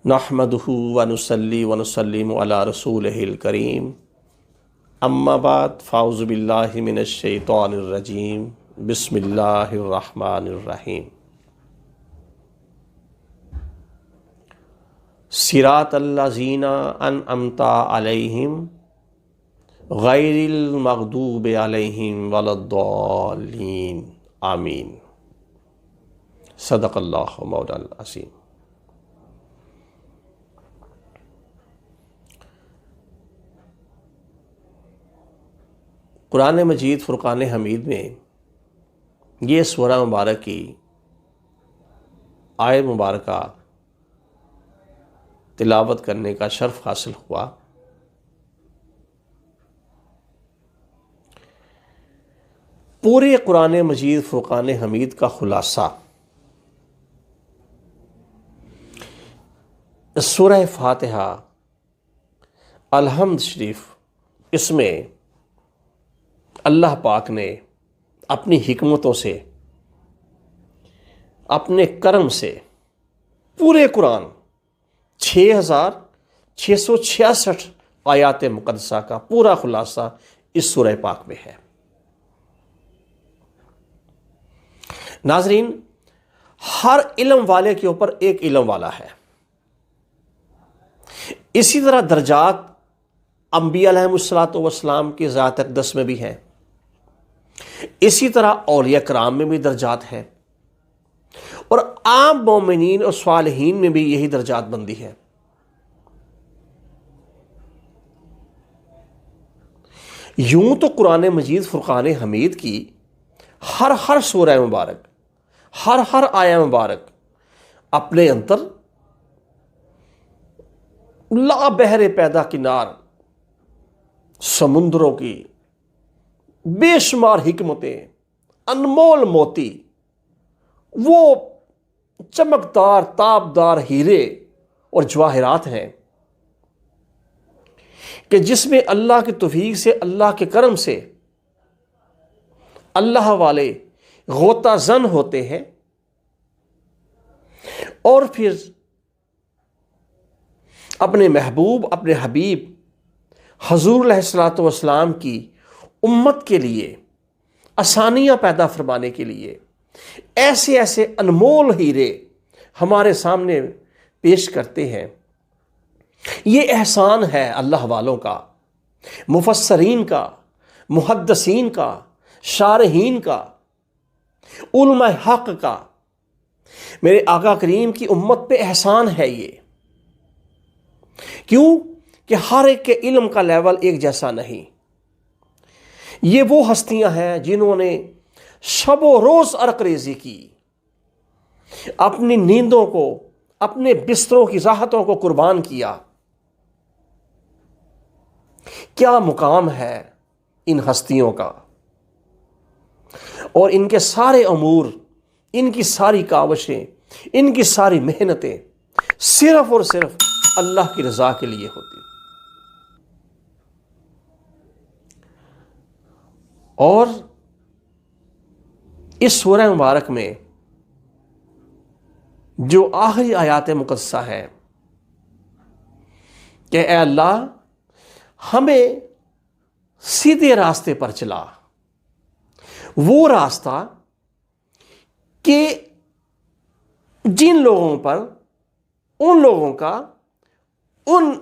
نحمدہ ونصلی ونسلم علی رسولہ الکریم اما بعد فاعوذ باللہ من الشیطان الرجیم بسم اللہ الرحمن الرحیم صراط الذین انعمت علیہم غیر المغضوب علیہم ولا الضالین آمین۔ صدق اللہ مولانا العظیم۔ قرآن مجید فرقان حمید میں یہ سورہ مبارک کی آیت مبارکہ تلاوت کرنے کا شرف حاصل ہوا۔ پورے قرآن مجید فرقان حمید کا خلاصہ سورہ فاتحہ الحمد شریف، اس میں اللہ پاک نے اپنی حکمتوں سے، اپنے کرم سے پورے قرآن 6666 آیات مقدسہ کا پورا خلاصہ اس سورہ پاک میں ہے۔ ناظرین، ہر علم والے کے اوپر ایک علم والا ہے۔ اسی طرح درجات انبیاء علیہم الصلوۃ کی ذات اقدس میں بھی ہیں، اسی طرح اولیاء کرام میں بھی درجات ہیں، اور عام مومنین اور صالحین میں بھی یہی درجات بندی ہے۔ یوں تو قرآن مجید فرقان حمید کی ہر سورہ مبارک، ہر آیہ مبارک اپنے اندر لا بحر پیدا کنار سمندروں کی بے شمار حکمتیں، انمول موتی، وہ چمکدار تابدار ہیرے اور جواہرات ہیں کہ جس میں اللہ کی توفیق سے، اللہ کے کرم سے اللہ والے غوطہ زن ہوتے ہیں، اور پھر اپنے محبوب، اپنے حبیب حضور علیہ الصلوۃ کی امت کے لیے آسانیاں پیدا فرمانے کے لیے ایسے انمول ہیرے ہمارے سامنے پیش کرتے ہیں۔ یہ احسان ہے اللہ والوں کا، مفسرین کا، محدثین کا، شارحین کا، علماء حق کا، میرے آقا کریم کی امت پہ احسان ہے یہ۔ کیوں کہ ہر ایک کے علم کا لیول ایک جیسا نہیں۔ یہ وہ ہستیاں ہیں جنہوں نے شب و روز عرق ریزی کی، اپنی نیندوں کو، اپنے بستروں کی راحتوں کو قربان کیا۔ کیا مقام ہے ان ہستیوں کا، اور ان کے سارے امور، ان کی ساری کاوشیں، ان کی ساری محنتیں صرف اور صرف اللہ کی رضا کے لیے ہوتی۔ اور اس سورہ مبارک میں جو آخری آیات مقدسہ ہے کہ اے اللہ ہمیں سیدھے راستے پر چلا، وہ راستہ کہ جن لوگوں پر، ان لوگوں کا، ان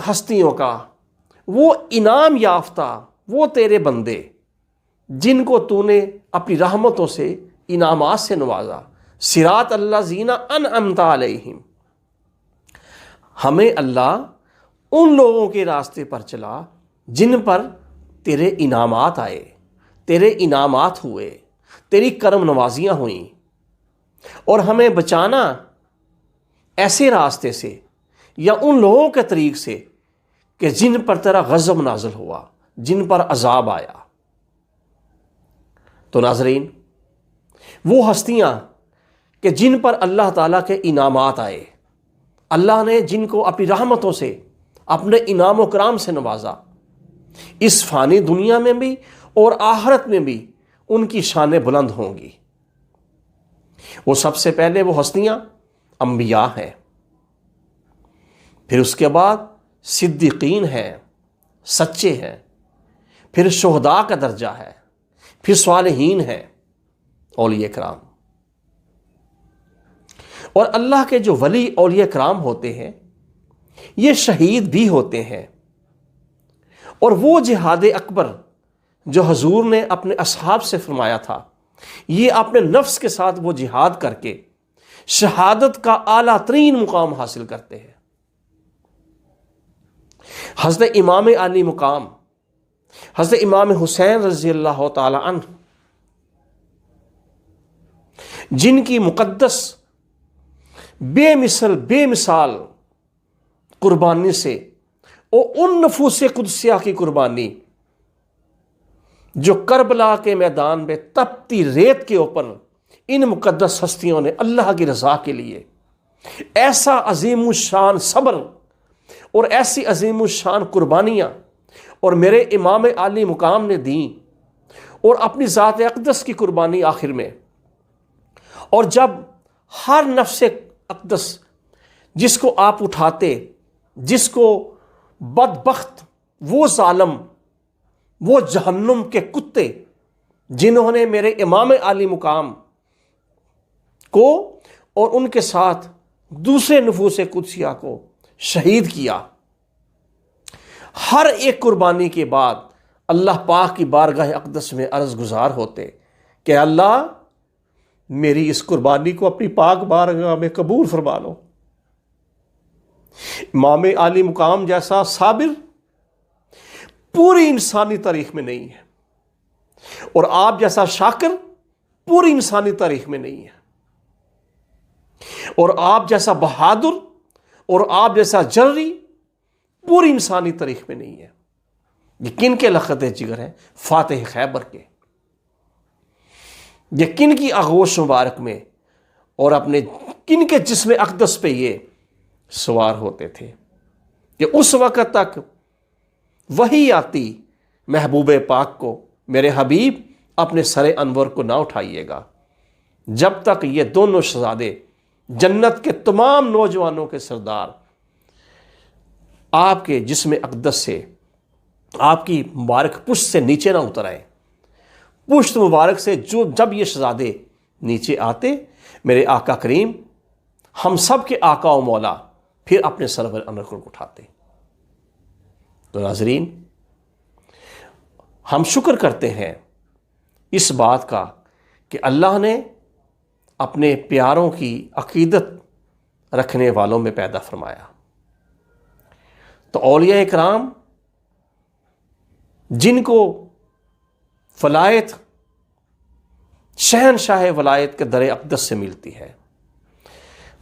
ہستیوں کا، وہ انعام یافتہ، وہ تیرے بندے جن کو تو نے اپنی رحمتوں سے، انعامات سے نوازا۔ صراط الذین انعمت علیہم، ہمیں اللہ ان لوگوں کے راستے پر چلا جن پر تیرے انعامات آئے، تیرے انعامات ہوئے، تیری کرم نوازیاں ہوئیں، اور ہمیں بچانا ایسے راستے سے یا ان لوگوں کے طریق سے کہ جن پر تیرا غضب نازل ہوا، جن پر عذاب آیا۔ تو ناظرین، وہ ہستیاں کہ جن پر اللہ تعالیٰ کے انعامات آئے، اللہ نے جن کو اپنی رحمتوں سے، اپنے انعام و کرام سے نوازا، اس فانی دنیا میں بھی اور آخرت میں بھی ان کی شانیں بلند ہوں گی۔ وہ سب سے پہلے وہ ہستیاں انبیاء ہیں، پھر اس کے بعد صدیقین ہیں، سچے ہیں، پھر شہداء کا درجہ ہے، پھر صالحین ہیں، اولیاء کرام۔ اور اللہ کے جو ولی اولیاء کرام ہوتے ہیں یہ شہید بھی ہوتے ہیں۔ اور وہ جہاد اکبر جو حضور نے اپنے اصحاب سے فرمایا تھا، یہ اپنے نفس کے ساتھ وہ جہاد کر کے شہادت کا اعلیٰ ترین مقام حاصل کرتے ہیں۔ حضرت امام علی مقام حضرت امام حسین رضی اللہ تعالی عنہ، جن کی مقدس بے مثال قربانی سے، اور ان نفوس قدسیہ کی قربانی جو کربلا کے میدان میں تپتی ریت کے اوپر ان مقدس ہستیوں نے اللہ کی رضا کے لیے ایسا عظیم الشان صبر اور ایسی عظیم الشان قربانیاں اور میرے امام علی مقام نے دیں، اور اپنی ذات اقدس کی قربانی آخر میں۔ اور جب ہر نفس اقدس جس کو آپ اٹھاتے، جس کو بدبخت، وہ ظالم، وہ جہنم کے کتے جنہوں نے میرے امام علی مقام کو اور ان کے ساتھ دوسرے نفوس قدسیہ کو شہید کیا، ہر ایک قربانی کے بعد اللہ پاک کی بارگاہ اقدس میں عرض گزار ہوتے کہ اللہ میری اس قربانی کو اپنی پاک بارگاہ میں قبول فرما لو۔ امام علی مقام جیسا صابر پوری انسانی تاریخ میں نہیں ہے، اور آپ جیسا شاکر پوری انسانی تاریخ میں نہیں ہے، اور آپ جیسا بہادر اور آپ جیسا جرری پوری انسانی تاریخ میں نہیں ہے۔ یہ کن کے لخت جگر ہیں؟ فاتح خیبر کے۔ یہ کن کی آغوش مبارک میں اور اپنے کن کے جسم اقدس پہ یہ سوار ہوتے تھے کہ اس وقت تک وہی آتی محبوب پاک کو، میرے حبیب اپنے سر انور کو نہ اٹھائیے گا، جب تک یہ دونوں شہزادے جنت کے تمام نوجوانوں کے سردار آپ کے جسم اقدس سے، آپ کی مبارک پشت سے نیچے نہ اتر آئے۔ پشت مبارک سے جب یہ شہزادے نیچے آتے، میرے آقا کریم ہم سب کے آقا و مولا پھر اپنے سرور انور کو اٹھاتے۔ تو ناظرین، ہم شکر کرتے ہیں اس بات کا کہ اللہ نے اپنے پیاروں کی عقیدت رکھنے والوں میں پیدا فرمایا۔ تو اولیاء کرام جن کو ولایت، شہنشاہ ولایت کے در اقدس سے ملتی ہے،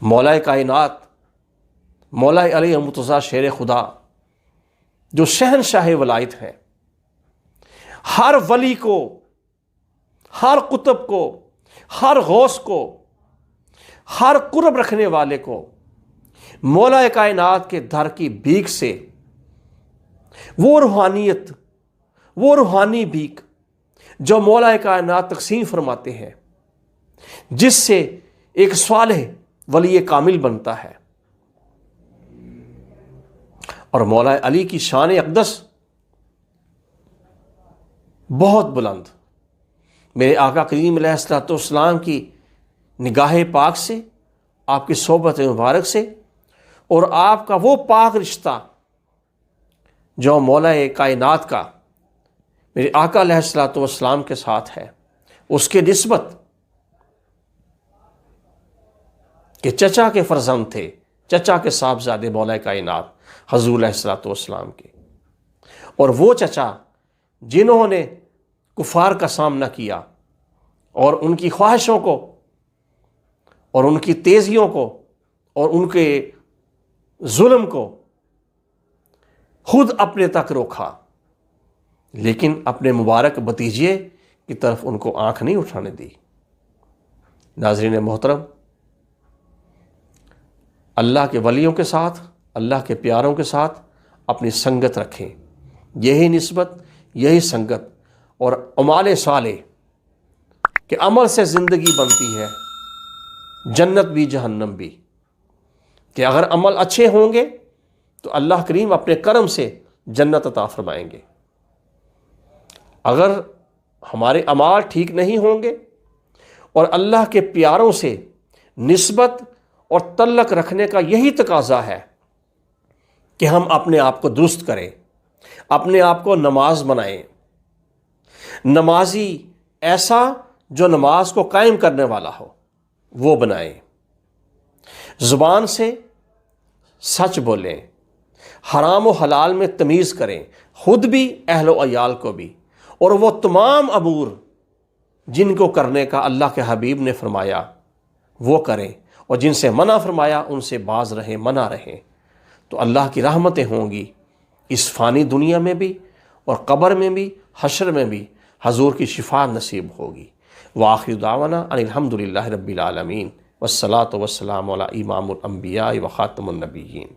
مولا کائنات مولا علی مرتضیٰ شیر خدا جو شہنشاہ ولایت ہے، ہر ولی کو، ہر قطب کو، ہر غوث کو، ہر قرب رکھنے والے کو مولا کائنات کے در کی بھیک سے وہ روحانیت، وہ روحانی بھیک جو مولا کائنات تقسیم فرماتے ہیں، جس سے ایک صالح ولی کامل بنتا ہے۔ اور مولا علی کی شان اقدس بہت بلند، میرے آقا کریم علیہ الصلوۃ والسلام کی نگاہ پاک سے، آپ کی صحبت مبارک سے، اور آپ کا وہ پاک رشتہ جو مولا کائنات کا میرے آقا علیہ الصلوۃ والسلام کے ساتھ ہے، اس کے نسبت کہ چچا کے فرزند تھے، چچا کے صاحبزادے مولا کائنات حضور علیہ الصلوۃ والسلام کے، اور وہ چچا جنہوں نے کفار کا سامنا کیا اور ان کی خواہشوں کو اور ان کی تیزیوں کو اور ان کے ظلم کو خود اپنے تک روکا، لیکن اپنے مبارک بھتیجے کی طرف ان کو آنکھ نہیں اٹھانے دی۔ ناظرین محترم، اللہ کے ولیوں کے ساتھ، اللہ کے پیاروں کے ساتھ اپنی سنگت رکھیں، یہی نسبت، یہی سنگت اور اعمال صالح کہ عمل سے زندگی بنتی ہے، جنت بھی جہنم بھی، کہ اگر عمل اچھے ہوں گے تو اللہ کریم اپنے کرم سے جنت عطا فرمائیں گے۔ اگر ہمارے اعمال ٹھیک نہیں ہوں گے اور اللہ کے پیاروں سے نسبت اور تعلق رکھنے کا یہی تقاضا ہے کہ ہم اپنے آپ کو درست کریں، اپنے آپ کو نماز بنائیں، نمازی ایسا جو نماز کو قائم کرنے والا ہو وہ بنائیں، زبان سے سچ بولیں، حرام و حلال میں تمیز کریں، خود بھی اہل و عیال کو بھی، اور وہ تمام امور جن کو کرنے کا اللہ کے حبیب نے فرمایا وہ کریں، اور جن سے منع فرمایا ان سے باز رہیں، منع رہیں۔ تو اللہ کی رحمتیں ہوں گی اس فانی دنیا میں بھی اور قبر میں بھی، حشر میں بھی حضور کی شفاعت نصیب ہوگی۔ وآخر دعوانا ان الحمد للہ رب العالمین والصلاۃ والسلام علی امام الانبیاء وخاتم النبیین۔